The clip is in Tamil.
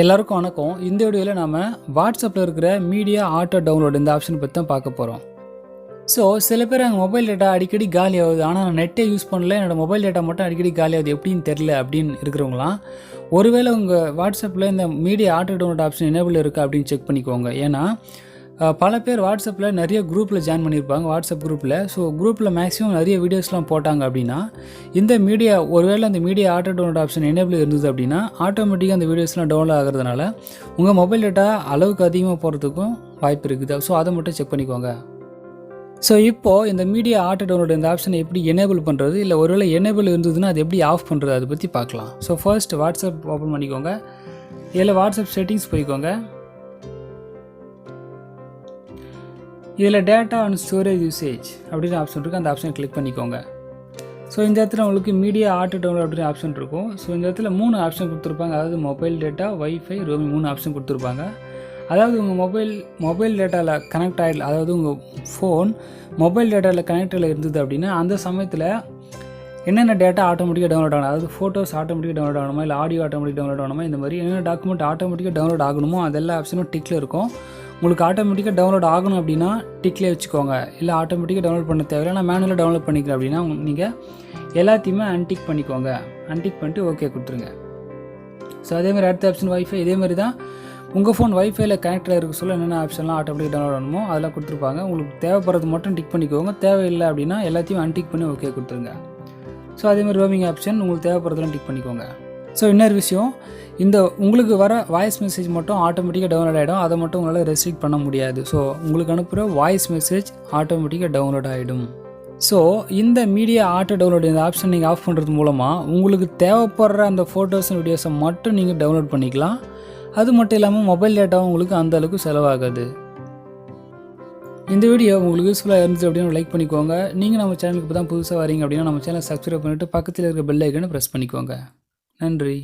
எல்லாருக்கும் வணக்கம். இந்த வீடியோவில் நாம் வாட்ஸ்அப்பில் இருக்கிற மீடியா ஆட்டோ டவுன்லோட் இந்த ஆப்ஷன் பற்றி தான் பார்க்க போகிறோம். ஸோ சில பேர் எங்கள் மொபைல் டேட்டா அடிக்கடி காலி ஆகுது, ஆனால் நான் நெட்டே யூஸ் பண்ணல, என்னோடய மொபைல் டேட்டா மட்டும் அடிக்கடி காலி ஆகுது, எப்படின்னு தெரில அப்படின்னு இருக்கிறவங்களாம் ஒருவேளை உங்கள் வாட்ஸ்அப்பில் இந்த media auto download option enable இருக்கா அப்படின்னு செக் பண்ணிக்கோங்க. ஏன்னா பல பேர் வாட்ஸ்அப்பில் நிறைய குரூப்பில் ஜாயின் பண்ணியிருப்பாங்க, வாட்ஸ்அப் குரூப்பில். ஸோ குரூப்பில் மேக்ஸிமம் நிறைய வீடியோஸ்லாம் போட்டாங்க அப்படின்னா இந்த மீடியா ஒருவேளை அந்த media auto download option enable இருந்தது அப்படின்னா ஆட்டோமேட்டிக்காக அந்த வீடியோஸ்லாம் டவுன்லோட் ஆகிறதுனால உங்கள் மொபைல் டேட்டா அளவுக்கு அதிகமாக போகிறதுக்கும் வாய்ப்பு இருக்குது. ஸோ அதை மட்டும் செக் பண்ணிக்கோங்க. ஸோ இப்போது இந்த மீடியா ஆட்டோ டவுன்லோட் இந்த ஆப்ஷனை எப்படி எனேபிள் பண்ணுறது, இல்லை ஒருவேளை எனேபிள் இருந்ததுன்னா அது எப்படி ஆஃப் பண்ணுறது, அதை பற்றி பார்க்கலாம். ஸோ ஃபர்ஸ்ட் வாட்ஸ்அப் ஓப்பன் பண்ணிக்கோங்க. இதில் வாட்ஸ்அப் செட்டிங்ஸ் போய்க்கோங்க. இதில் டேட்டா அண்ட் ஸ்டோரேஜ் யூசேஜ் அப்படின்னு ஆப்ஷன் இருக்குது, அந்த ஆப்ஷனை கிளிக் பண்ணிக்கோங்க. ஸோ இந்த இடத்துல உங்களுக்கு மீடியா ஆட்டோ டவுன்லோட் அப்படின்னு ஆப்ஷன் இருக்கும். ஸோ இந்த இடத்துல 3 ஆப்ஷன் கொடுத்துருப்பாங்க, அதாவது mobile data, wifi, roaming 3 option கொடுத்துருப்பாங்க. அதாவது உங்கள் மொபைல் டேட்டாவில் கனெக்ட் ஆகி, அதாவது உங்கள் ஃபோன் மொபைல் டேட்டாவில் கனெக்டில் இருந்தது அப்படின்னா அந்த சமயத்தில் என்னென்ன டேட்டா ஆட்டோமேட்டிக்காக டவுன்லோட் ஆகணும், அதாவது ஃபோட்டோஸ் ஆட்டோமேட்டிக்காக டவுன்லோட் ஆகணுமா, இல்லை ஆடியோ ஆட்டோமேட்டிக் டவுன்லோட் ஆகணுமா, இந்த மாதிரி என்னென்ன டாக்குமெண்ட் ஆட்டோமேட்டிக்காக டவுன்லோட் ஆகணுமோ அதெல்லாம் ஆப்ஷனும் டிக்கில் இருக்கும். உங்களுக்கு ஆட்டோமேட்டிக்காக டவுன்லோட் ஆகணும் அப்படின்னா டிக்லேயே வச்சுக்கோங்க. இல்லை ஆட்டோமேட்டிக்காக டவுன்லோட் பண்ண தேவையில்லை, நான் மேனுவலாக டவுன்லோட் பண்ணிக்கிறேன் அப்படின்னா நீங்கள் எல்லாத்தையுமே அன்டிக் பண்ணிக்கோங்க. அன்டிக் பண்ணிட்டு ஓகே கொடுத்துருங்க. ஸோ அதேமாதிரி அடுத்த ஆப்ஷன் வைஃபை, இதேமாதிரி தான் உங்கள் ஃபோன் வைஃபைல கனெக்டில் இருக்க சொல்ல என்னென்ன ஆப்ஷன்லாம் ஆட்டோமேட்டிக் டவுன்லோட் ஆகணுமோ அதெல்லாம் கொடுத்துருப்பாங்க. உங்களுக்கு தேவைப்படுறது மட்டும் டிக் பண்ணிக்கோங்க, தேவையில்லை அப்படின்னா எல்லாத்தையும் அன்டிக் பண்ணி ஓகே கொடுத்துருங்க. ஸோ அதேமாதிரி ரோமிங் ஆப்ஷன் உங்களுக்கு தேவைப்படுறதுலாம் டிக் பண்ணிக்கோங்க. ஸோ இன்னொரு விஷயம், இந்த உங்களுக்கு வர வாய்ஸ் மெசேஜ் மட்டும் ஆட்டோமேட்டிக்காக டவுன்லோட் ஆகிடும், அதை மட்டும் உங்களால் ரெஸ்ட்ரிக்ட் பண்ண முடியாது. ஸோ உங்களுக்கு அனுப்புகிற வாய்ஸ் மெசேஜ் ஆட்டோமேட்டிக்காக டவுன்லோட் ஆகிடும். ஸோ இந்த மீடியா ஆட்டோ டவுன்லோட் இந்த ஆப்ஷன் நீங்கள் ஆஃப் பண்ணுறது மூலமாக உங்களுக்கு தேவைப்படுற அந்த ஃபோட்டோஸ் அண்ட் வீடியோஸை மட்டும் நீங்கள் டவுன்லோட் பண்ணிக்கலாம். அது மட்டும் இல்லாமல் மொபைல் டேட்டாவும் உங்களுக்கு அந்தளவுக்கு செலவாகாது. இந்த வீடியோ உங்களுக்கு யூஸ்ஃபுல்லாக இருந்துச்சு அப்படின்னு லைக் பண்ணிக்கோங்க. நீங்கள் நம்ம சேனலுக்கு இப்போ தான் புதுசாக வரீங்க அப்படின்னா நம்ம சேனலை சப்ஸ்கிரைப் பண்ணிவிட்டு பக்கத்தில் இருக்க பெல் ஐக்கனை ப்ரெஸ் பண்ணிக்கோங்க. நன்றி.